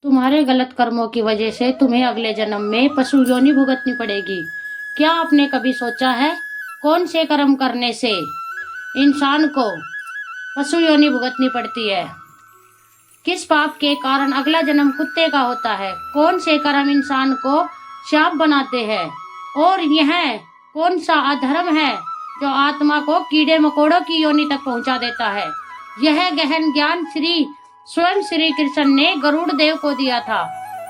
तुम्हारे गलत कर्मों की वजह से तुम्हें अगले जन्म में पशु योनि भुगतनी पड़ेगी। क्या आपने कभी सोचा है कौन से कर्म करने से इंसान को पशु योनि भुगतनी पड़ती है? किस पाप के कारण अगला जन्म कुत्ते का होता है? कौन से कर्म इंसान को शाप बनाते हैं? और यह कौन सा अधर्म है जो आत्मा को कीड़े मकोड़ों की योनि तक पहुंचा देता है? यह गहन ज्ञान स्वयं श्री कृष्ण ने गरुड़ देव को दिया था।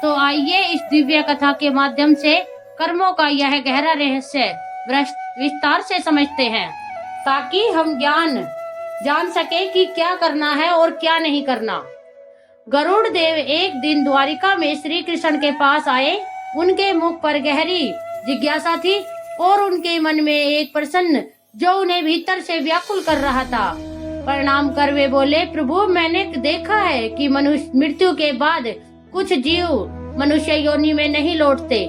तो आइए इस दिव्य कथा के माध्यम से कर्मों का यह गहरा रहस्य विस्तार से समझते हैं, ताकि हम जान सके कि क्या करना है और क्या नहीं करना। गरुड़ देव एक दिन द्वारिका में श्री कृष्ण के पास आए। उनके मुख पर गहरी जिज्ञासा थी और उनके मन में एक प्रश्न जो उन्हें भीतर से व्याकुल कर रहा था। प्रणाम कर वे बोले, प्रभु, मैंने देखा है कि मनुष्य मृत्यु के बाद कुछ जीव मनुष्य योनि में नहीं लौटते।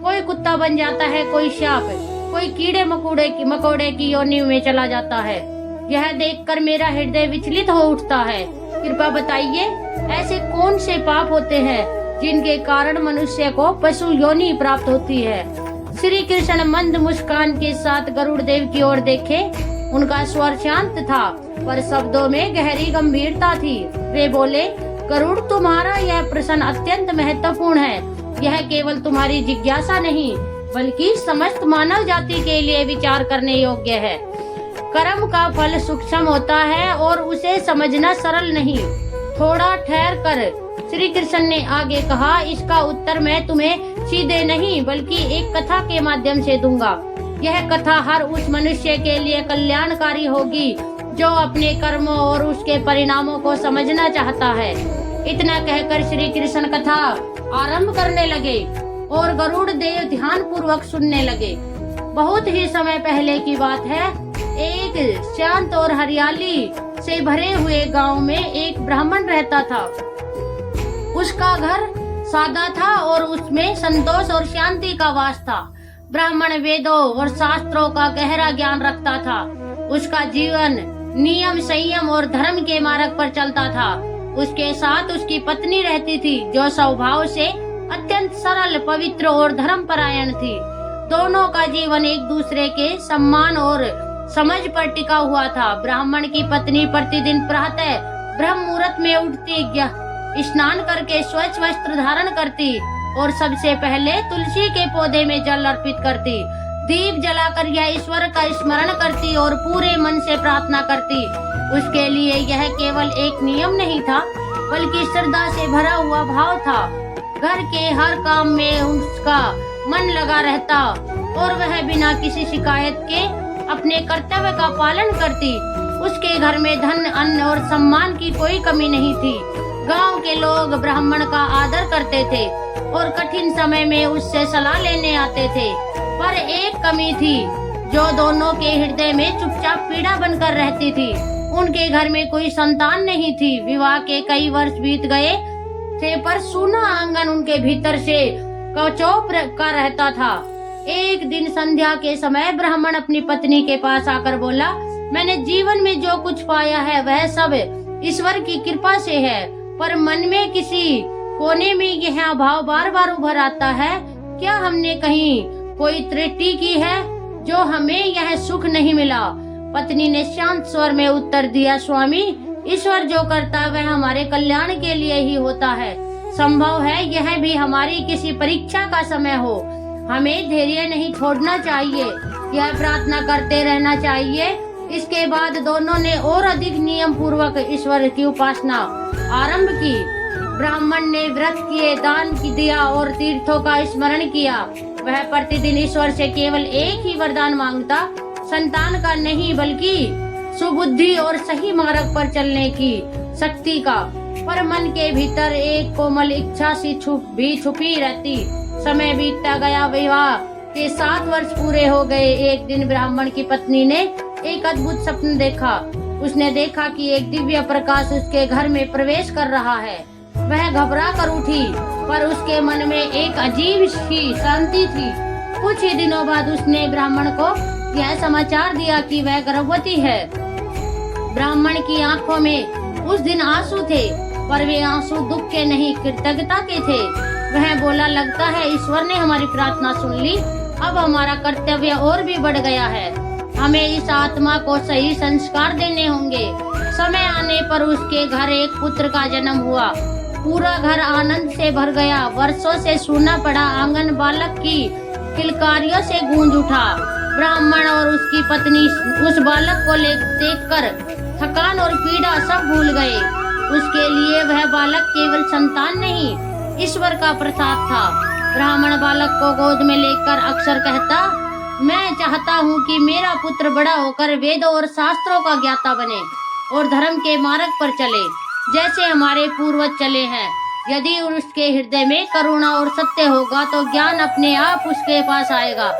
कोई कुत्ता बन जाता है, कोई सांप, कोई कीड़े मकोड़े की योनि में चला जाता है। यह देखकर मेरा हृदय विचलित हो उठता है। कृपा बताइए, ऐसे कौन से पाप होते हैं जिनके कारण मनुष्य को पशु योनि प्राप्त होती है? श्री कृष्ण मंद मुस्कान के साथ गरुड़ देव की ओर देखे। उनका स्वर शांत था पर शब्दों में गहरी गंभीरता थी। वे बोले, गरुड़, तुम्हारा यह प्रश्न अत्यंत महत्वपूर्ण है। यह केवल तुम्हारी जिज्ञासा नहीं बल्कि समस्त मानव जाति के लिए विचार करने योग्य है। कर्म का फल सूक्ष्म होता है और उसे समझना सरल नहीं। थोड़ा ठहर कर श्री कृष्ण ने आगे कहा, इसका उत्तर मैं तुम्हें सीधे नहीं बल्कि एक कथा के माध्यम से दूंगा। यह कथा हर उस मनुष्य के लिए कल्याणकारी होगी जो अपने कर्मों और उसके परिणामों को समझना चाहता है। इतना कहकर श्री कृष्ण कथा आरंभ करने लगे और गरुड़ देव ध्यान पूर्वक सुनने लगे। बहुत ही समय पहले की बात है। एक शांत और हरियाली से भरे हुए गांव में एक ब्राह्मण रहता था। उसका घर सादा था और उसमें संतोष और शांति का वास था। ब्राह्मण वेदों और शास्त्रों का गहरा ज्ञान रखता था। उसका जीवन नियम, संयम और धर्म के मार्ग पर चलता था। उसके साथ उसकी पत्नी रहती थी जो स्वभाव से अत्यंत सरल, पवित्र और धर्मपरायण थी। दोनों का जीवन एक दूसरे के सम्मान और समझ पर टिका हुआ था। ब्राह्मण की पत्नी प्रतिदिन प्रातः ब्रह्म मुहूर्त में उठती, स्नान करके स्वच्छ वस्त्र धारण करती और सबसे पहले तुलसी के पौधे में जल अर्पित करती। दीप जलाकर यह ईश्वर का स्मरण करती और पूरे मन से प्रार्थना करती। उसके लिए यह केवल एक नियम नहीं था बल्कि श्रद्धा से भरा हुआ भाव था। घर के हर काम में उसका मन लगा रहता और वह बिना किसी शिकायत के अपने कर्तव्य का पालन करती। उसके घर में धन, अन्न और सम्मान की कोई कमी नहीं थी। गांव के लोग ब्राह्मण का आदर करते थे और कठिन समय में उससे सलाह लेने आते थे। पर एक कमी थी जो दोनों के हृदय में चुपचाप पीड़ा बनकर रहती थी। उनके घर में कोई संतान नहीं थी। विवाह के कई वर्ष बीत गए थे पर सूना आंगन उनके भीतर से कचौप का रहता था। एक दिन संध्या के समय ब्राह्मण अपनी पत्नी के पास आकर बोला, मैंने जीवन में जो कुछ पाया है वह सब ईश्वर की कृपा से है, पर मन में किसी कोने में यह अभाव बार बार उभर आता है। क्या हमने कहीं कोई त्रुटि की है जो हमें यह सुख नहीं मिला? पत्नी ने शांत स्वर में उत्तर दिया, स्वामी, ईश्वर जो करता वह हमारे कल्याण के लिए ही होता है। संभव है यह भी हमारी किसी परीक्षा का समय हो। हमें धैर्य नहीं छोड़ना चाहिए, यह प्रार्थना करते रहना चाहिए। इसके बाद दोनों ने और अधिक नियम पूर्वक ईश्वर की उपासना आरंभ की। ब्राह्मण ने व्रत किए, दान दिया और तीर्थों का स्मरण किया। वह प्रतिदिन ईश्वर से केवल एक ही वरदान मांगता, संतान का नहीं बल्कि सुबुद्धि और सही मार्ग पर चलने की शक्ति का। पर मन के भीतर एक कोमल इच्छा सी छुपी रहती। समय बीतता गया। विवाह के 7 वर्ष पूरे हो गए। एक दिन ब्राह्मण की पत्नी ने एक अद्भुत स्वप्न देखा। उसने देखा कि एक दिव्य प्रकाश उसके घर में प्रवेश कर रहा है। वह घबरा कर उठी पर उसके मन में एक अजीब सी शांति थी। कुछ ही दिनों बाद उसने ब्राह्मण को यह समाचार दिया कि वह गर्भवती है। ब्राह्मण की आंखों में उस दिन आंसू थे। पर वे आंसू दुख के नहीं कृतज्ञता के थे। वह बोला, लगता है ईश्वर ने हमारी प्रार्थना सुन ली, अब हमारा कर्तव्य और भी बढ़ गया है। हमें इस आत्मा को सही संस्कार देने होंगे। समय आने पर उसके घर एक पुत्र का जन्म हुआ। पूरा घर आनंद से भर गया। वर्षों से सूना पड़ा आंगन बालक की किलकारियों से गूंज उठा। ब्राह्मण और उसकी पत्नी उस बालक को देखकर थकान और पीड़ा सब भूल गए। उसके लिए वह बालक केवल संतान नहीं, ईश्वर का प्रसाद था। ब्राह्मण बालक को गोद में लेकर अक्सर कहता, मैं चाहता हूँ कि मेरा पुत्र बड़ा होकर वेदों और शास्त्रों का ज्ञाता बने और धर्म के मार्ग पर चले, जैसे हमारे पूर्वज चले हैं। यदि उसके हृदय में करुणा और सत्य होगा तो ज्ञान अपने आप उसके पास आएगा।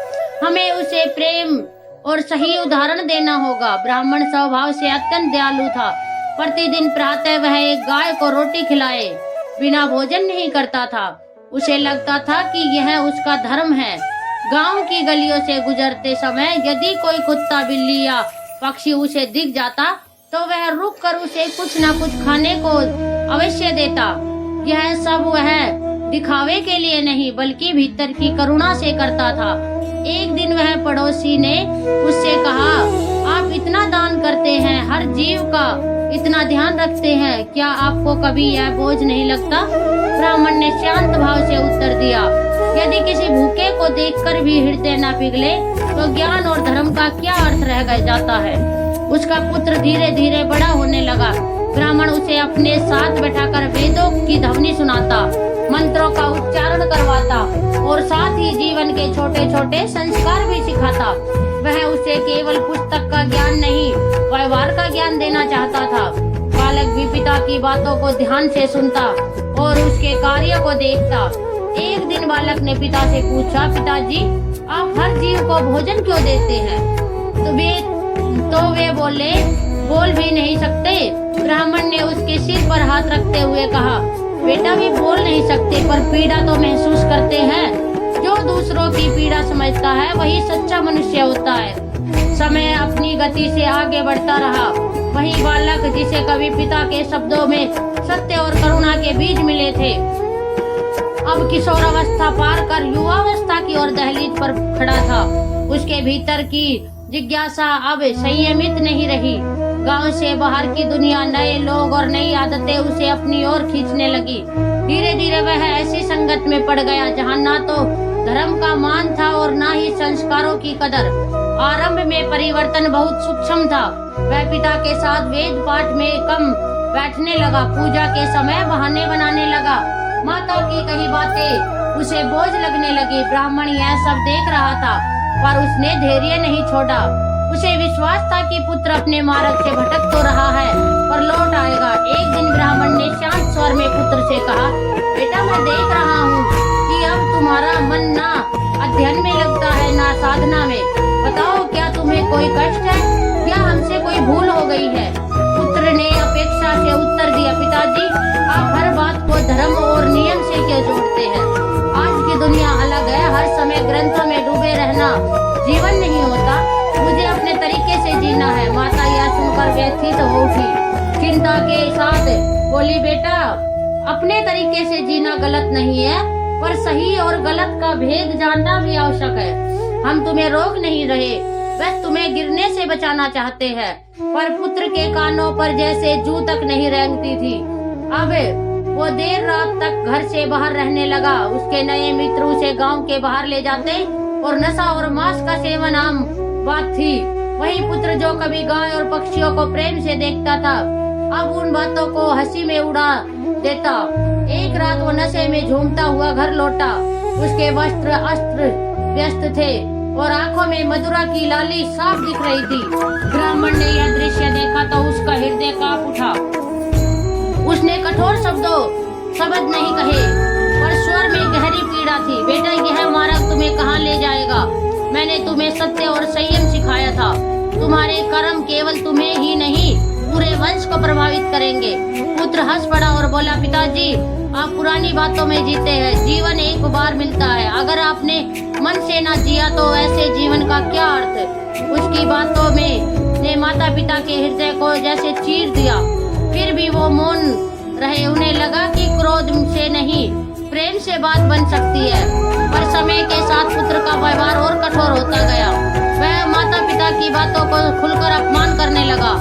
हमें उसे प्रेम और सही उदाहरण देना होगा। ब्राह्मण स्वभाव से अत्यंत दयालु था। प्रतिदिन प्रातः वह एक गाय को रोटी खिलाए बिना भोजन नहीं करता था। उसे लगता था कि यह उसका धर्म है। गांव की गलियों से गुजरते समय यदि कोई कुत्ता, बिल्ली या पक्षी उसे दिख जाता तो वह रुक कर उसे कुछ न कुछ खाने को अवश्य देता। यह सब वह दिखावे के लिए नहीं बल्कि भीतर की करुणा से करता था। एक दिन वह पड़ोसी ने उससे कहा, आप इतना दान करते हैं, हर जीव का इतना ध्यान रखते हैं, क्या आपको कभी यह बोझ नहीं लगता? ब्राह्मण ने शांत भाव से उत्तर दिया, यदि किसी भूखे को देखकर भी हृदय न पिघले तो ज्ञान और धर्म का क्या अर्थ रह जाता है। उसका पुत्र धीरे धीरे बड़ा होने लगा। ब्राह्मण उसे अपने साथ बैठाकर वेदों की ध्वनि सुनाता, मंत्रों का उच्चारण करवाता और साथ ही जीवन के छोटे छोटे संस्कार भी सिखाता। वह उसे केवल पुस्तक का ज्ञान नहीं, व्यवहार का ज्ञान देना चाहता था। बालक भी पिता की बातों को ध्यान से सुनता और उसके कार्य को देखता। एक दिन बालक ने पिता से पूछा, पिताजी, आप हर जीव को भोजन क्यों देते हैं? तो वे बोल भी नहीं सकते। ब्राह्मण ने उसके सिर पर हाथ रखते हुए कहा, बेटा, वे बोल नहीं सकते पर पीड़ा तो महसूस करते हैं। जो दूसरों की पीड़ा समझता है वही सच्चा मनुष्य होता है। समय अपनी गति से आगे बढ़ता रहा। वही बालक जिसे कभी पिता के शब्दों में सत्य और करुणा के बीज मिले थे, अब किशोरावस्था पार कर युवावस्था की ओर दहलीज पर खड़ा था। उसके भीतर की जिज्ञासा अब संयमित नहीं रही। गांव से बाहर की दुनिया, नए लोग और नई आदतें उसे अपनी ओर खींचने लगी। धीरे धीरे वह ऐसी संगत में पड़ गया जहां ना तो धर्म का मान था और ना ही संस्कारों की कदर। आरंभ में परिवर्तन बहुत सूक्ष्म था। वह पिता के साथ वेद पाठ में कम बैठने लगा, पूजा के समय बहाने बनाने लगा, माता की कही बातें उसे बोझ लगने लगी। ब्राह्मण यह सब देख रहा था पर उसने धैर्य नहीं छोड़ा। उसे विश्वास था कि पुत्र अपने मार्ग से भटक तो रहा है पर लौट आएगा। एक दिन ब्राह्मण ने शांत स्वर में पुत्र से कहा, बेटा, मैं देख रहा हूँ कि अब तुम्हारा मन ना अध्ययन में लगता है ना साधना में। बताओ, क्या तुम्हें कोई कष्ट है या हमसे कोई भूल हो गई है? पुत्र ने अपेक्षा से उत्तर दिया, पिताजी, आप हर बात को धर्म और नियम से क्यों जोड़ते हैं? आज की दुनिया अलग है। हर समय ग्रंथों में डूबे रहना जीवन नहीं होता। मुझे अपने तरीके से जीना है। माता यह सुनकर व्यथित हो उठी, चिंता के साथ बोली, बेटा, अपने तरीके से जीना गलत नहीं है पर सही और गलत का भेद जानना भी आवश्यक है। हम तुम्हें रोक नहीं रहे, बस तुम्हें गिरने से बचाना चाहते हैं। पर पुत्र के कानों पर जैसे जू तक नहीं रेंगती थी। अब वो देर रात तक घर से बाहर रहने लगा। उसके नए मित्र उसे गांव के बाहर ले जाते और नशा और मांस का सेवन आम बात थी। वही पुत्र जो कभी गाय और पक्षियों को प्रेम से देखता था, अब उन बातों को हंसी में उड़ा देता। एक रात वो नशे में झूमता हुआ घर लौटा। उसके वस्त्र अस्त्र व्यस्त थे और आंखों में मधुरा की लाली साफ दिख रही थी। ब्राह्मण ने यह दृश्य देखा तो उसका हृदय कांप उठा। उसने कठोर शब्द नहीं कहे पर स्वर में गहरी पीड़ा थी। बेटा, यह मार्ग तुम्हें कहाँ ले जाएगा? मैंने तुम्हें सत्य और संयम सिखाया था। तुम्हारे कर्म केवल तुम्हें ही नहीं पूरे वंश को प्रभावित करेंगे। पुत्र हंस पड़ा और बोला, पिताजी, आप पुरानी बातों में जीते हैं। जीवन एक बार मिलता है, अगर आपने मन से ना जिया तो ऐसे जीवन का क्या अर्थ? उसकी बातों में ने माता पिता के हृदय को जैसे चीर दिया। फिर भी वो मौन रहे। उन्हें लगा कि क्रोध से नहीं प्रेम से बात बन सकती है, पर समय के साथ पुत्र का व्यवहार और कठोर होता गया। वह माता पिता की बातों को खुलकर अपमान करने लगा।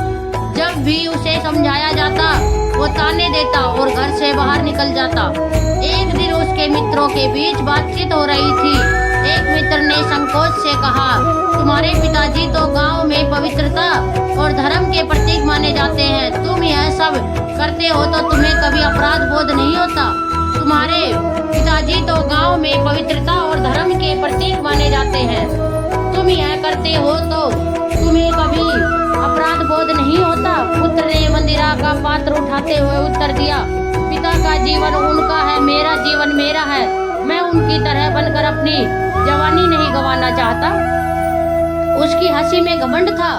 जब भी उसे समझाया जाता वो ताने देता और घर से बाहर निकल जाता। एक दिन उसके मित्रों के बीच बातचीत हो रही थी। एक मित्र ने संकोच से कहा, तुम्हारे पिताजी तो गांव में पवित्रता और धर्म के प्रतीक माने जाते हैं। तुम यह सब करते हो तो तुम्हें कभी अपराध बोध नहीं होता? तुम्हारे पिताजी तो गांव में पवित्रता और धर्म के प्रतीक माने जाते हैं। तुम यह करते हो तो तुम्हें कभी अपराध बोध नहीं होता? पुत्र ने मंदिरा का पात्र उठाते हुए उत्तर दिया, पिता का जीवन उनका है, मेरा जीवन मेरा है। मैं उनकी तरह बनकर अपनी जवानी नहीं गंवाना चाहता। उसकी हंसी में घमंड था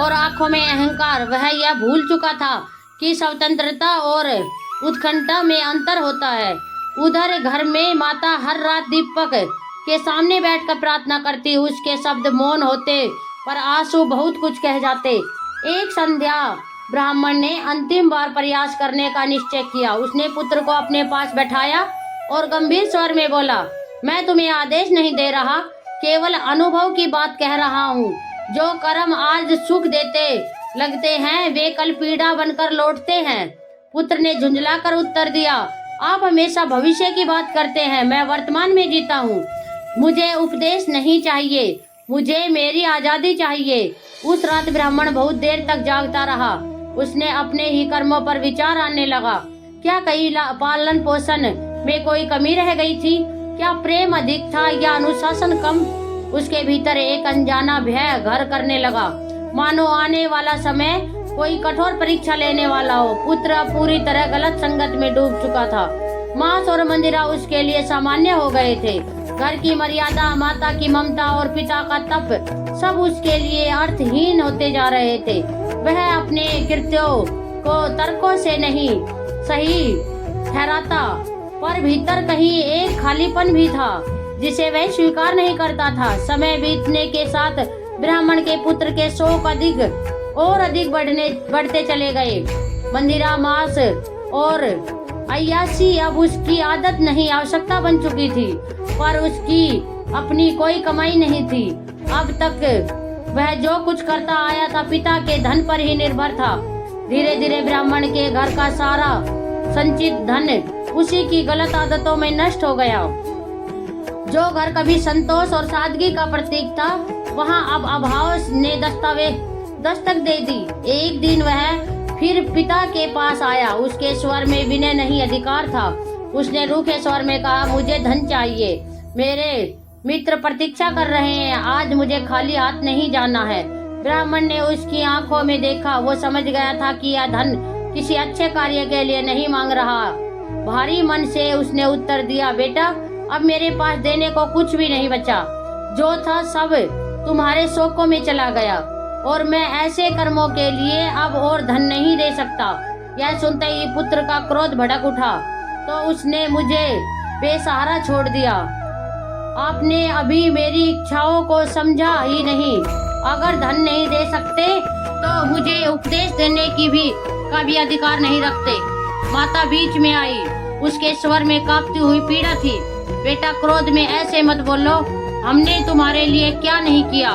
और आंखों में अहंकार। वह यह भूल चुका था कि स्वतंत्रता और उत्कंठा में अंतर होता है। उधर घर में माता हर रात दीपक के सामने बैठकर प्रार्थना करती। उसके शब्द मौन होते पर आंसू बहुत कुछ कह जाते। एक संध्या ब्राह्मण ने अंतिम बार प्रयास करने का निश्चय किया। उसने पुत्र को अपने पास बैठाया और गंभीर स्वर में बोला, मैं तुम्हें आदेश नहीं दे रहा, केवल अनुभव की बात कह रहा हूँ। जो कर्म आज सुख देते लगते हैं वे कल पीड़ा बनकर लौटते हैं। पुत्र ने झुंझलाकर उत्तर दिया, आप हमेशा भविष्य की बात करते हैं, मैं वर्तमान में जीता हूँ। मुझे उपदेश नहीं चाहिए, मुझे मेरी आजादी चाहिए। उस रात ब्राह्मण बहुत देर तक जागता रहा। उसने अपने ही कर्मों पर विचार आने लगा। क्या कहीं पालन पोषण में कोई कमी रह गई थी? क्या प्रेम अधिक था या अनुशासन कम? उसके भीतर एक अनजाना भय घर करने लगा, मानो आने वाला समय कोई कठोर परीक्षा लेने वाला हो। पुत्र पूरी तरह गलत संगत में डूब चुका था। मांस और मंदिरा उसके लिए सामान्य हो गए थे। घर की मर्यादा, माता की ममता और पिता का तप सब उसके लिए अर्थहीन होते जा रहे थे। वह अपने कृत्यों को तर्कों से नहीं सही ठहराता, पर भीतर कहीं एक खालीपन भी था जिसे वह स्वीकार नहीं करता था। समय बीतने के साथ ब्राह्मण के पुत्र के शोक अधिक बढ़ते चले गए। मंदिरा, मांस और अय्याशी अब उसकी आदत नहीं, आवश्यकता बन चुकी थी। पर उसकी अपनी कोई कमाई नहीं थी। अब तक वह जो कुछ करता आया था पिता के धन पर ही निर्भर था। धीरे धीरे ब्राह्मण के घर का सारा संचित धन उसी की गलत आदतों में नष्ट हो गया। जो घर कभी संतोष और सादगी का प्रतीक था, वहां अब अभाव ने दस्तक दे दी। एक दिन वह फिर पिता के पास आया। उसके स्वर में विनय नहीं, अधिकार था। उसने रूखे स्वर में कहा, मुझे धन चाहिए, मेरे मित्र प्रतीक्षा कर रहे हैं, आज मुझे खाली हाथ नहीं जाना है। ब्राह्मण ने उसकी आंखों में देखा। वो समझ गया था कि यह धन किसी अच्छे कार्य के लिए नहीं मांग रहा। भारी मन से उसने उत्तर दिया, बेटा अब मेरे पास देने को कुछ भी नहीं बचा। जो था सब तुम्हारे शोकों में चला गया और मैं ऐसे कर्मों के लिए अब और धन नहीं दे सकता। यह सुनते ही पुत्र का क्रोध भड़क उठा तो उसने मुझे बेसहारा छोड़ दिया। आपने अभी मेरी इच्छाओं को समझा ही नहीं। अगर धन नहीं दे सकते तो मुझे उपदेश देने का भी अधिकार नहीं रखते। माता बीच में आई। उसके स्वर में कांपती हुई पीड़ा थी। बेटा क्रोध में ऐसे मत बोलो, हमने तुम्हारे लिए क्या नहीं किया।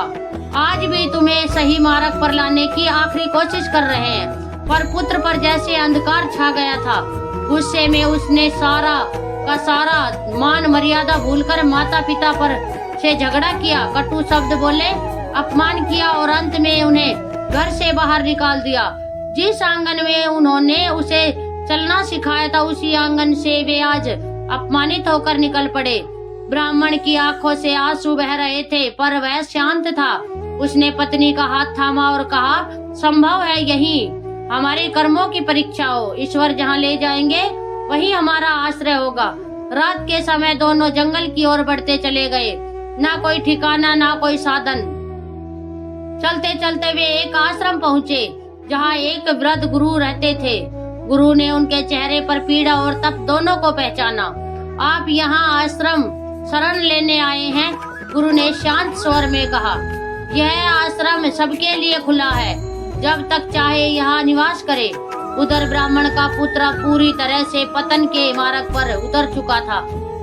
आज भी तुम्हें सही मार्ग पर लाने की आखिरी कोशिश कर रहे हैं। पर पुत्र पर जैसे अंधकार छा गया था। गुस्से में उसने सारा का सारा मान मर्यादा भूलकर माता पिता पर से झगड़ा किया, कटु शब्द बोले, अपमान किया और अंत में उन्हें घर से बाहर निकाल दिया। जिस आंगन में उन्होंने उसे चलना सिखाया था उसी आंगन से वे आज अपमानित होकर निकल पड़े। ब्राह्मण की आंखों से आंसू बह रहे थे पर वह शांत था। उसने पत्नी का हाथ थामा और कहा, संभव है यही हमारे कर्मों की परीक्षा हो। ईश्वर जहाँ ले जाएंगे वही हमारा आश्रय होगा। रात के समय दोनों जंगल की ओर बढ़ते चले गए। ना कोई ठिकाना, ना कोई साधन। चलते चलते वे एक आश्रम पहुँचे जहाँ एक वृद्ध गुरु रहते थे। गुरु ने उनके चेहरे पर पीड़ा और तप दोनों को पहचाना। आप यहाँ आश्रम शरण लेने आए हैं? गुरु ने शांत स्वर में कहा। यह आश्रम सबके लिए खुला है, जब तक चाहे यहाँ निवास करे। उधर ब्राह्मण का पुत्र पूरी तरह से पतन के मार्ग पर उतर चुका था।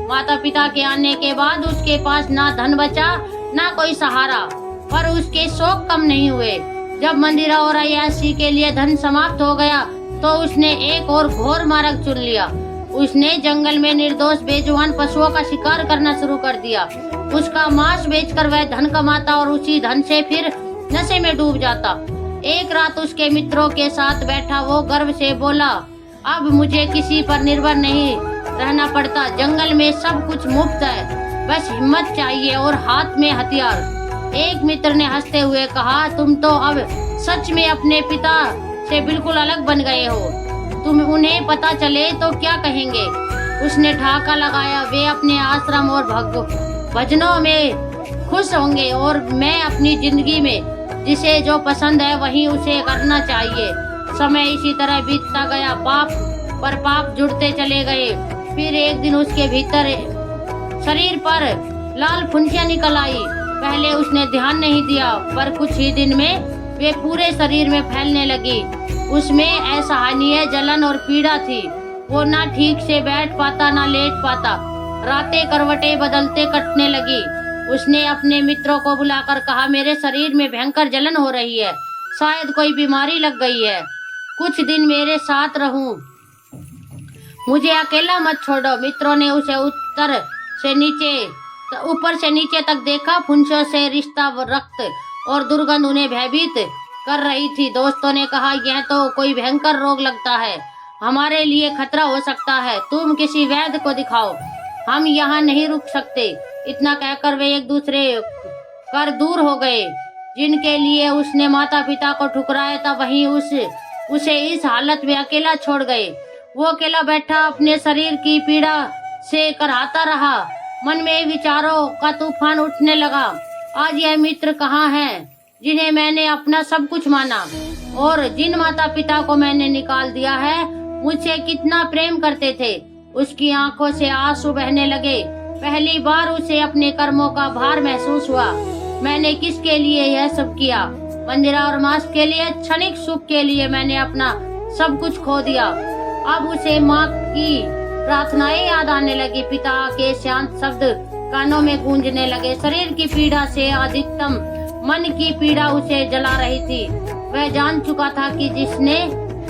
माता पिता के आने के बाद उसके पास ना धन बचा ना कोई सहारा, पर उसके शौक कम नहीं हुए। जब मंदिरा और अय्याशी के लिए धन समाप्त हो गया तो उसने एक और घोर मार्ग चुन लिया। उसने जंगल में निर्दोष बेजुबान पशुओं का शिकार करना शुरू कर दिया। उसका मांस बेचकर वह धन कमाता और उसी धन से फिर नशे में डूब जाता। एक रात उसके मित्रों के साथ बैठा वो गर्व से बोला, अब मुझे किसी पर निर्भर नहीं रहना पड़ता। जंगल में सब कुछ मुफ्त है, बस हिम्मत चाहिए और हाथ में हथियार। एक मित्र ने हंसते हुए कहा, तुम तो अब सच में अपने पिता से बिल्कुल अलग बन गए हो। तुम उन्हें पता चले तो क्या कहेंगे? उसने ठहाका लगाया, वे अपने आश्रम और भजनों में खुश होंगे और मैं अपनी जिंदगी में जिसे जो पसंद है वही उसे करना चाहिए। समय इसी तरह बीतता गया, पाप पर पाप जुड़ते चले गए। फिर एक दिन उसके भीतर शरीर पर लाल फुंसियां निकल आई। पहले उसने ध्यान नहीं दिया, पर कुछ ही दिन में वे पूरे शरीर में फैलने लगी। उसमें असहनीय जलन और पीड़ा थी। वो ना ठीक से बैठ पाता ना लेट पाता। रातें करवटें बदलते कटने लगी। उसने अपने मित्रों को बुलाकर कहा, मेरे शरीर में भयंकर जलन हो रही है, शायद कोई बीमारी लग गई है। कुछ दिन मेरे साथ रहूं, मुझे अकेला मत छोड़ो। मित्रों ने उसे ऊपर से नीचे तक देखा। फुंसियों से रिश्ता रक्त और दुर्गंध उन्हें भयभीत कर रही थी। दोस्तों ने कहा, यह तो कोई भयंकर रोग लगता है, हमारे लिए खतरा हो सकता है, तुम किसी वैद्य को दिखाओ, हम यहाँ नहीं रुक सकते। इतना कहकर वे एक दूसरे कर दूर हो गए। जिनके लिए उसने माता पिता को ठुकराया था वहीं उसे इस हालत में अकेला छोड़ गए। वो अकेला बैठा अपने शरीर की पीड़ा से कराहता रहा। मन में विचारों का तूफान उठने लगा। आज यह मित्र कहाँ हैं जिन्हें मैंने अपना सब कुछ माना, और जिन माता पिता को मैंने निकाल दिया है, मुझसे कितना प्रेम करते थे। उसकी आंखों से आंसू बहने लगे। पहली बार उसे अपने कर्मों का भार महसूस हुआ। मैंने किसके लिए यह सब किया? मंदिरा और मांस के लिए, क्षणिक सुख के लिए मैंने अपना सब कुछ खो दिया। अब उसे माँ की प्रार्थनाएं याद आने लगी। पिता के शांत शब्द कानों में गूंजने लगे। शरीर की पीड़ा से अधिकतम मन की पीड़ा उसे जला रही थी। वह जान चुका था कि जिसने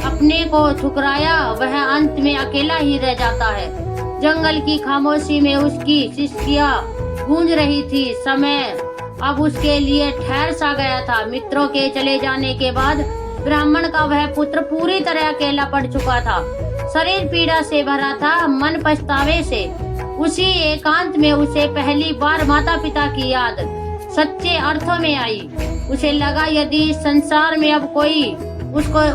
अपने को ठुकराया वह अंत में अकेला ही रह जाता है। जंगल की खामोशी में उसकी सिसकियां गूंज रही थी। समय अब उसके लिए ठहर सा गया था। मित्रों के चले जाने के बाद ब्राह्मण का वह पुत्र पूरी तरह अकेला पड़ चुका था। शरीर पीड़ा से भरा था, मन पछतावे से। उसी एकांत में उसे पहली बार माता पिता की याद सच्चे अर्थों में आई। उसे लगा यदि इस संसार में अब कोई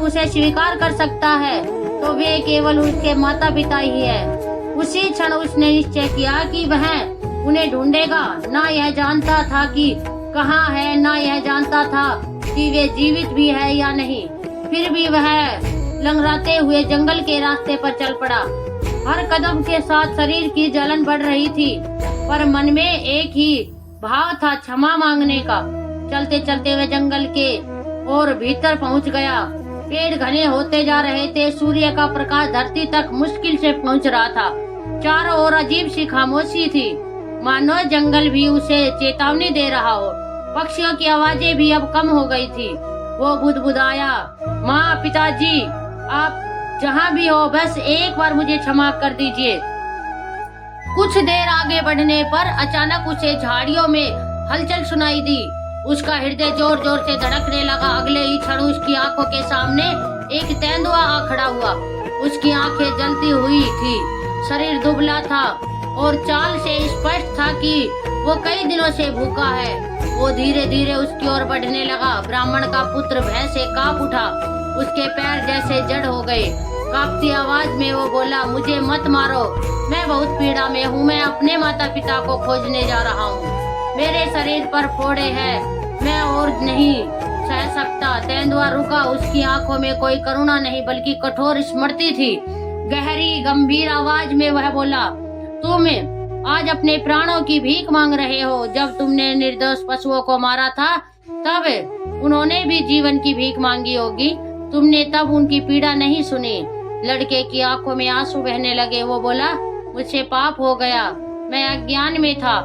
उसे स्वीकार कर सकता है तो वे केवल उसके माता पिता ही है। उसी क्षण उसने निश्चय किया कि वह उन्हें ढूंढेगा। ना यह जानता था कि कहाँ है, ना यह जानता था कि वे जीवित भी है या नहीं। फिर भी वह लंगड़ाते हुए जंगल के रास्ते पर चल पड़ा। हर कदम के साथ शरीर की जलन बढ़ रही थी, पर मन में एक ही भाव था, क्षमा मांगने का। चलते चलते वे जंगल के और भीतर पहुंच गया। पेड़ घने होते जा रहे थे। सूर्य का प्रकाश धरती तक मुश्किल से पहुंच रहा था। चारों ओर अजीब सी खामोशी थी, मानो जंगल भी उसे चेतावनी दे रहा हो। पक्षियों की आवाजें भी अब कम हो गई थी। वो बुदबुदाया, माँ, पिताजी, आप जहाँ भी हो, बस एक बार मुझे क्षमा कर दीजिए। कुछ देर आगे बढ़ने पर अचानक उसे झाड़ियों में हलचल सुनाई दी। उसका हृदय जोर जोर से धड़कने लगा। अगले ही क्षण उसकी आंखों के सामने एक तेंदुआ आ खड़ा हुआ। उसकी आंखें जलती हुई थी, शरीर दुबला था और चाल से स्पष्ट था कि वो कई दिनों से भूखा है। वो धीरे धीरे उसकी ओर बढ़ने लगा। ब्राह्मण का पुत्र भय से कांप उठा। उसके पैर जैसे जड़ हो गए। कांपती आवाज में वो बोला, मुझे मत मारो, मैं बहुत पीड़ा में हूँ। मैं अपने माता पिता को खोजने जा रहा हूँ। मेरे शरीर पर फोड़े हैं, मैं और नहीं सह सकता। तेंदुआ रुका। उसकी आंखों में कोई करुणा नहीं बल्कि कठोर स्मृति थी। गहरी गंभीर आवाज में वह बोला, तुम आज अपने प्राणों की भीख मांग रहे हो। जब तुमने निर्दोष पशुओं को मारा था तब उन्होंने भी जीवन की भीख मांगी होगी। तुमने तब उनकी पीड़ा नहीं सुनी। लड़के की आंखों में आंसू बहने लगे। वो बोला, मुझसे पाप हो गया, मैं अज्ञान में था,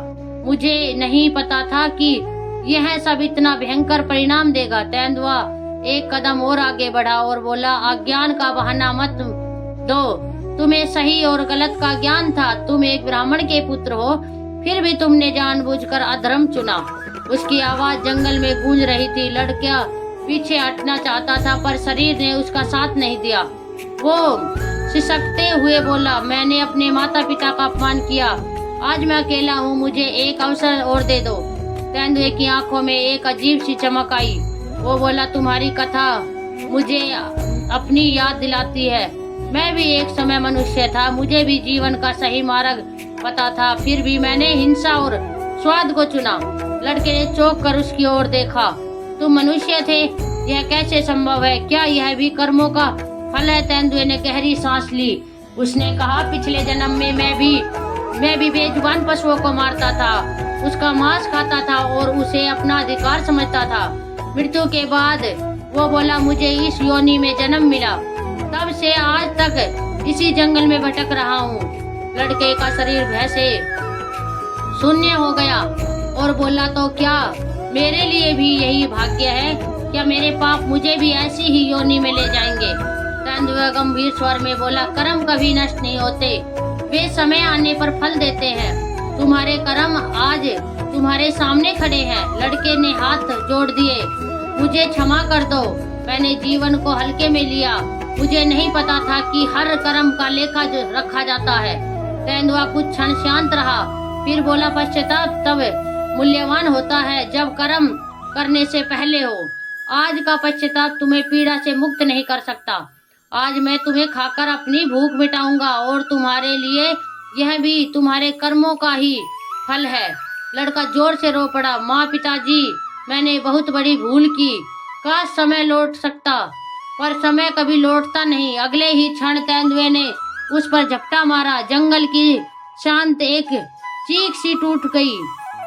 मुझे नहीं पता था कि यह सब इतना भयंकर परिणाम देगा। तेंदुआ एक कदम और आगे बढ़ा और बोला, अज्ञान का बहाना मत दो, तुम्हें सही और गलत का ज्ञान था। तुम एक ब्राह्मण के पुत्र हो, फिर भी तुमने जानबूझकर अधर्म चुना। उसकी आवाज जंगल में गूंज रही थी। लड़का पीछे हटना चाहता था पर शरीर ने उसका साथ नहीं दिया। वो सिसकते हुए बोला, मैंने अपने माता पिता का अपमान किया, आज मैं अकेला हूँ, मुझे एक अवसर और दे दो। तेंदुए की आंखों में एक अजीब सी चमक आई। वो बोला, तुम्हारी कथा मुझे अपनी याद दिलाती है। मैं भी एक समय मनुष्य था, मुझे भी जीवन का सही मार्ग पता था, फिर भी मैंने हिंसा और स्वाद को चुना। लड़के ने चौंक कर उसकी ओर देखा। तुम मनुष्य थे, यह कैसे संभव है? क्या यह भी कर्मों का फल है? तेंदुए ने गहरी सांस ली। उसने कहा, पिछले जन्म में मैं भी बेजुबान पशुओं को मारता था, उसका मांस खाता था और उसे अपना अधिकार समझता था। मृत्यु के बाद वो बोला, मुझे इस योनि में जन्म मिला, तब से आज तक इसी जंगल में भटक रहा हूँ। लड़के का शरीर भय से शून्य हो गया और बोला, तो क्या मेरे लिए भी यही भाग्य है? क्या मेरे पाप मुझे भी ऐसी ही योनि में ले जाएंगे? तेंदुआ गंभीर स्वर में बोला, कर्म कभी नष्ट नहीं होते, वे समय आने पर फल देते हैं। तुम्हारे कर्म आज तुम्हारे सामने खड़े हैं। लड़के ने हाथ जोड़ दिए। मुझे क्षमा कर दो, मैंने जीवन को हल्के में लिया, मुझे नहीं पता था कि हर कर्म का लेखा रखा जाता है। तेंदुआ कुछ क्षण शांत रहा, फिर बोला, पश्चाताप तब मूल्यवान होता है जब कर्म करने से पहले हो। आज का पश्चाताप तुम्हें पीड़ा से मुक्त नहीं कर सकता। आज मैं तुम्हें खाकर अपनी भूख मिटाऊंगा और तुम्हारे लिए यह भी तुम्हारे कर्मों का ही फल है। लड़का जोर से रो पड़ा, माँ, पिताजी, मैंने बहुत बड़ी भूल की, काश समय लौट सकता, पर समय कभी लौटता नहीं। अगले ही क्षण तेंदुए ने उस पर झपटा मारा। जंगल की शांत एक चीख सी टूट गई,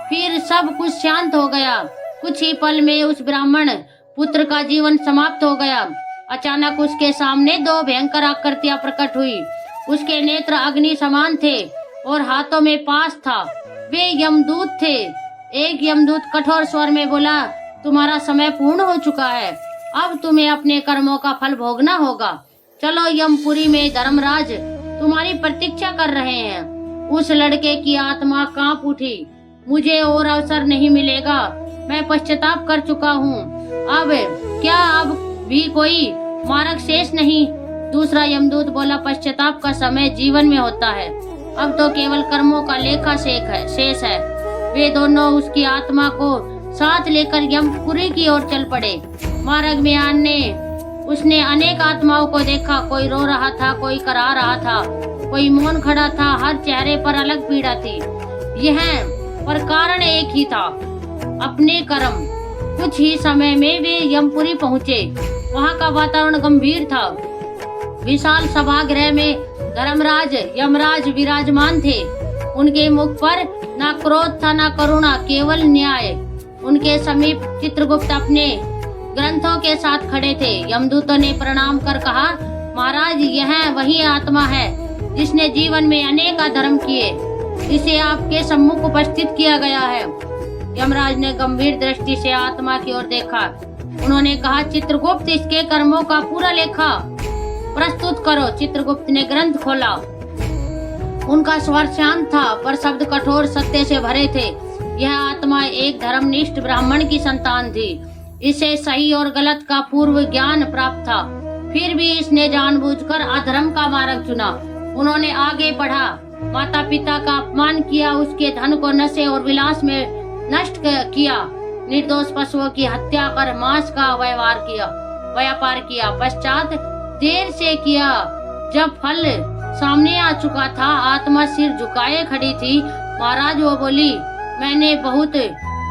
फिर सब कुछ शांत हो गया। कुछ ही पल में उस ब्राह्मण पुत्र का जीवन समाप्त हो गया। अचानक उसके सामने दो भयंकर आकृतियां प्रकट हुई। उसके नेत्र अग्नि समान थे और हाथों में पाश था। वे यमदूत थे। एक यमदूत कठोर स्वर में बोला, तुम्हारा समय पूर्ण हो चुका है, अब तुम्हें अपने कर्मों का फल भोगना होगा। चलो, यमपुरी में धर्मराज तुम्हारी प्रतीक्षा कर रहे हैं। उस लड़के की आत्मा कांप उठी। मुझे और अवसर नहीं मिलेगा, मैं पश्चाताप कर चुका हूँ। अब क्या अब भी कोई मार्ग शेष नहीं? दूसरा यमदूत बोला, पश्चाताप का समय जीवन में होता है, अब तो केवल कर्मों का लेखा शेष है। वे दोनों उसकी आत्मा को साथ लेकर यमपुरी की ओर चल पड़े। मार्ग में आने उसने अनेक आत्माओं को देखा। कोई रो रहा था, कोई करा रहा था, कोई मौन खड़ा था। हर चेहरे पर अलग पीड़ा थी, यह पर कारण एक ही था, अपने कर्म। कुछ ही समय में वे यमपुरी पहुँचे। वहाँ का वातावरण गंभीर था। विशाल सभागृह में धर्मराज यमराज विराजमान थे। उनके मुख पर न क्रोध था न करुणा, केवल न्याय। उनके समीप चित्रगुप्त अपने ग्रंथों के साथ खड़े थे। यमदूतों ने प्रणाम कर कहा, महाराज, यह वही आत्मा है जिसने जीवन में अनेक अधर्म किए, इसे आपके सम्मुख उपस्थित किया गया है। यमराज ने गंभीर दृष्टि से आत्मा की ओर देखा। उन्होंने कहा, चित्रगुप्त, इसके कर्मों का पूरा लेखा प्रस्तुत करो। चित्रगुप्त ने ग्रंथ खोला। उनका स्वर शांत था पर शब्द कठोर सत्य से भरे थे। यह आत्मा एक धर्मनिष्ठ ब्राह्मण की संतान थी। इसे सही और गलत का पूर्व ज्ञान प्राप्त था, फिर भी इसने जानबूझकर अधर्म का मार्ग चुना। उन्होंने आगे बढ़ा, माता पिता का अपमान किया, उसके धन को नशे और विलास में नष्ट किया, निर्दोष पशुओं की हत्या कर मांस का व्यापार किया। पश्चात देर से किया, जब फल सामने आ चुका था, आत्मा सिर झुकाए खड़ी थी। महाराज, वो बोली, मैंने बहुत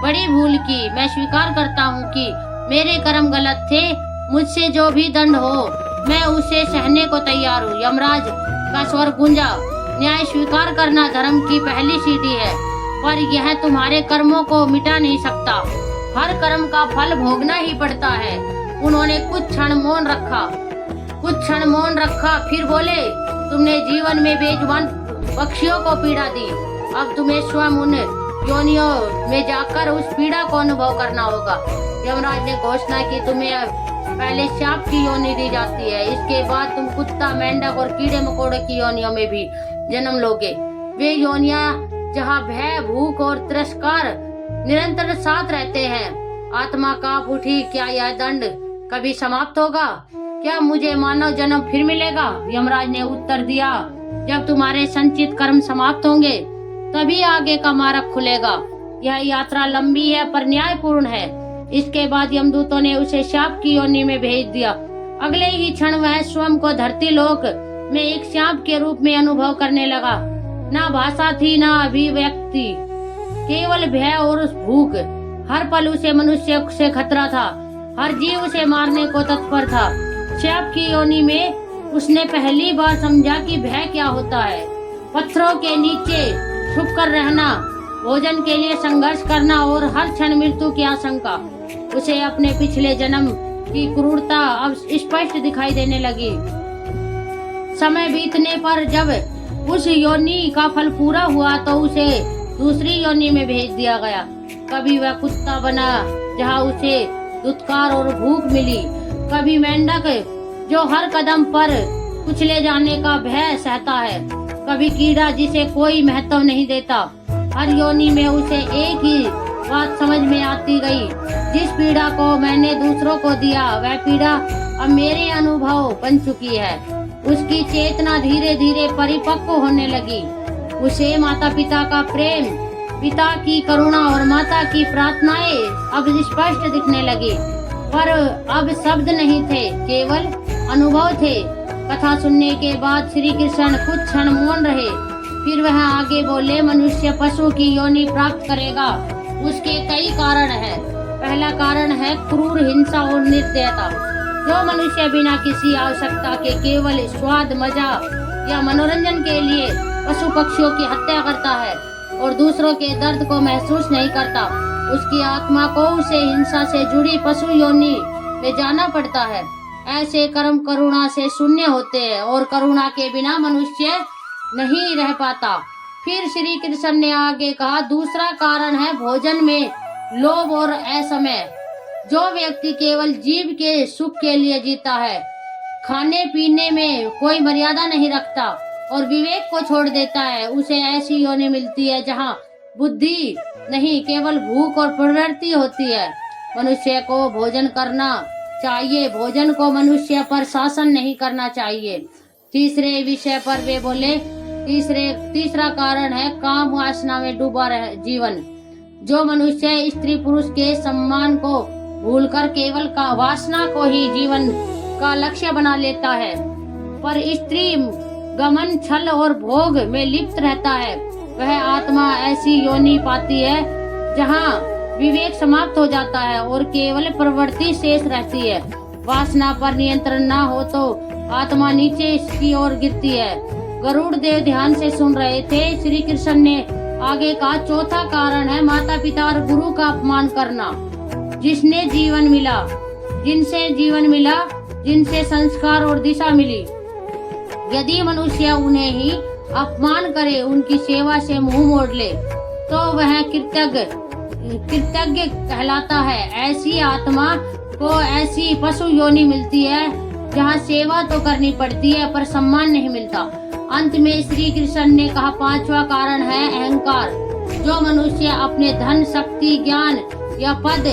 बड़ी भूल की। मैं स्वीकार करता हूँ कि मेरे कर्म गलत थे। मुझसे जो भी दंड हो, मैं उसे सहने को तैयार हूँ। यमराज का स्वर गूंजा, न्याय स्वीकार करना धर्म की पहली सीढ़ी है, पर यह तुम्हारे कर्मों को मिटा नहीं सकता। हर कर्म का फल भोगना ही पड़ता है। उन्होंने कुछ क्षण मौन रखा, फिर बोले, तुमने जीवन में बेजुबान पक्षियों को पीड़ा दी, अब तुम्हें स्वयं उन योनियों में जाकर उस पीड़ा को अनुभव करना होगा। यमराज ने घोषणा की, तुम्हें पहले सांप की योनि दी जाती है, इसके बाद तुम कुत्ता, मेंढक और कीड़े मकोड़े की योनियों में भी जन्म लोगे। वे योनियां जहाँ भय, भूख और तिरस्कार निरंतर साथ रहते हैं। आत्मा कांप उठी, क्या यह दंड कभी समाप्त होगा? क्या मुझे मानव जन्म फिर मिलेगा? यमराज ने उत्तर दिया, जब तुम्हारे संचित कर्म समाप्त होंगे तभी आगे का मार्ग खुलेगा। यह यात्रा लंबी है पर न्यायपूर्ण है। इसके बाद यमदूतों ने उसे सांप की योनि में भेज दिया। अगले ही क्षण वह स्वयं को धरती लोक में एक सांप के रूप में अनुभव करने लगा। ना भाषा थी, ना अभिव्यक्ति, केवल भय और भूख। हर पल उसे मनुष्य से खतरा था, हर जीव उसे मारने को तत्पर था। सांप की योनि में उसने पहली बार समझा कि भय क्या होता है। पत्थरों के नीचे छुप कर रहना, भोजन के लिए संघर्ष करना और हर क्षण मृत्यु की आशंका। उसे अपने पिछले जन्म की क्रूरता अब स्पष्ट दिखाई देने लगी। समय बीतने पर जब उस योनि का फल पूरा हुआ तो उसे दूसरी योनि में भेज दिया गया। कभी वह कुत्ता बना जहाँ उसे दुत्कार और भूख मिली, कभी मेंढक जो हर कदम पर कुचले जाने का भय सहता है, कभी कीड़ा जिसे कोई महत्व नहीं देता। हर योनि में उसे एक ही बात समझ में आती गई, जिस पीड़ा को मैंने दूसरों को दिया वह पीड़ा अब मेरे अनुभव बन चुकी है। उसकी चेतना धीरे धीरे परिपक्व होने लगी। उसे माता पिता का प्रेम, पिता की करुणा और माता की प्रार्थनाएं अब स्पष्ट दिखने लगी। पर अब शब्द नहीं थे, केवल अनुभव थे। कथा सुनने के बाद श्री कृष्ण कुछ क्षण मौन रहे, फिर वह आगे बोले, मनुष्य पशु की योनि प्राप्त करेगा। उसके कई कारण हैं। पहला कारण है क्रूर हिंसा और निर्दयता। जो मनुष्य बिना किसी आवश्यकता के केवल स्वाद, मजा या मनोरंजन के लिए पशु पक्षियों की हत्या करता है और दूसरों के दर्द को महसूस नहीं करता, उसकी आत्मा को उसे हिंसा से जुड़ी पशु योनि में जाना पड़ता है। ऐसे कर्म करुणा से शून्य होते हैं और करुणा के बिना मनुष्य नहीं रह पाता। फिर श्री कृष्ण ने आगे कहा, दूसरा कारण है भोजन में लोभ और असमय। जो व्यक्ति केवल जीव के सुख के लिए जीता है, खाने पीने में कोई मर्यादा नहीं रखता और विवेक को छोड़ देता है, उसे ऐसी योनि मिलती है जहाँ बुद्धि नहीं, केवल भूख और प्रवृत्ति होती है। मनुष्य को भोजन करना चाहिए, भोजन को मनुष्य पर शासन नहीं करना चाहिए। तीसरे विषय पर वे बोले, तीसरा कारण है काम वासना में डूबा रहे जीवन। जो मनुष्य स्त्री पुरुष के सम्मान को भूलकर केवल का वासना को ही जीवन का लक्ष्य बना लेता है, पर स्त्री गमन, छल और भोग में लिप्त रहता है, वह आत्मा ऐसी योनि पाती है जहाँ विवेक समाप्त हो जाता है और केवल प्रवृत्ति शेष रहती है। वासना पर नियंत्रण न हो तो आत्मा नीचे की ओर गिरती है। गरुड़ देव ध्यान से सुन रहे थे। श्री कृष्ण ने आगे कहा, चौथा कारण है माता पिता और गुरु का अपमान करना। जिसने जीवन मिला, जिनसे जीवन मिला, जिनसे संस्कार और दिशा मिली, यदि मनुष्य उन्हें ही अपमान करे, उनकी सेवा से मुंह मोड़ ले, तो वह कृतज्ञ कहलाता है। ऐसी आत्मा को ऐसी पशु योनि मिलती है जहाँ सेवा तो करनी पड़ती है पर सम्मान नहीं मिलता। अंत में श्री कृष्ण ने कहा, पांचवा कारण है अहंकार। जो मनुष्य अपने धन, शक्ति, ज्ञान या पद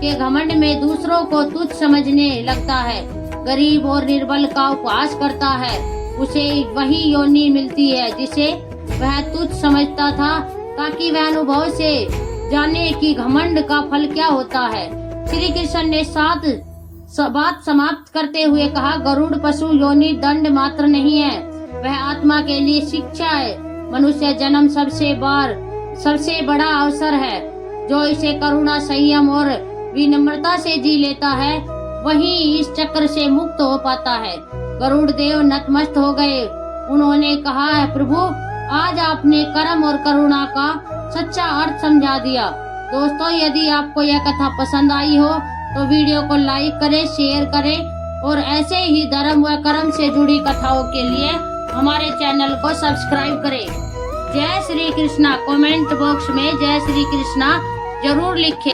के घमंड में दूसरों को तुच्छ समझने लगता है, गरीब और निर्बल का उपहास करता है, उसे वही योनि मिलती है जिसे वह तुच्छ समझता था, ताकि वह अनुभव से जाने कि घमंड का फल क्या होता है। श्री कृष्ण ने बात समाप्त करते हुए कहा, गरुड़ पशु योनि दंड मात्र नहीं है, वह आत्मा के लिए शिक्षा है। मनुष्य जन्म सबसे बड़ा अवसर है। जो इसे करुणा, संयम और विनम्रता से जी लेता है, वही इस चक्र से मुक्त हो पाता है। गरुड़ देव नतमस्त हो गए। उन्होंने कहा, प्रभु, आज आपने कर्म और करुणा का सच्चा अर्थ समझा दिया। दोस्तों, यदि आपको यह कथा पसंद आई हो तो वीडियो को लाइक करें, शेयर करें और ऐसे ही धर्म व कर्म से जुड़ी कथाओं के लिए हमारे चैनल को सब्सक्राइब करें। जय श्री कृष्णा। कमेंट बॉक्स में जय श्री कृष्णा जरूर लिखें।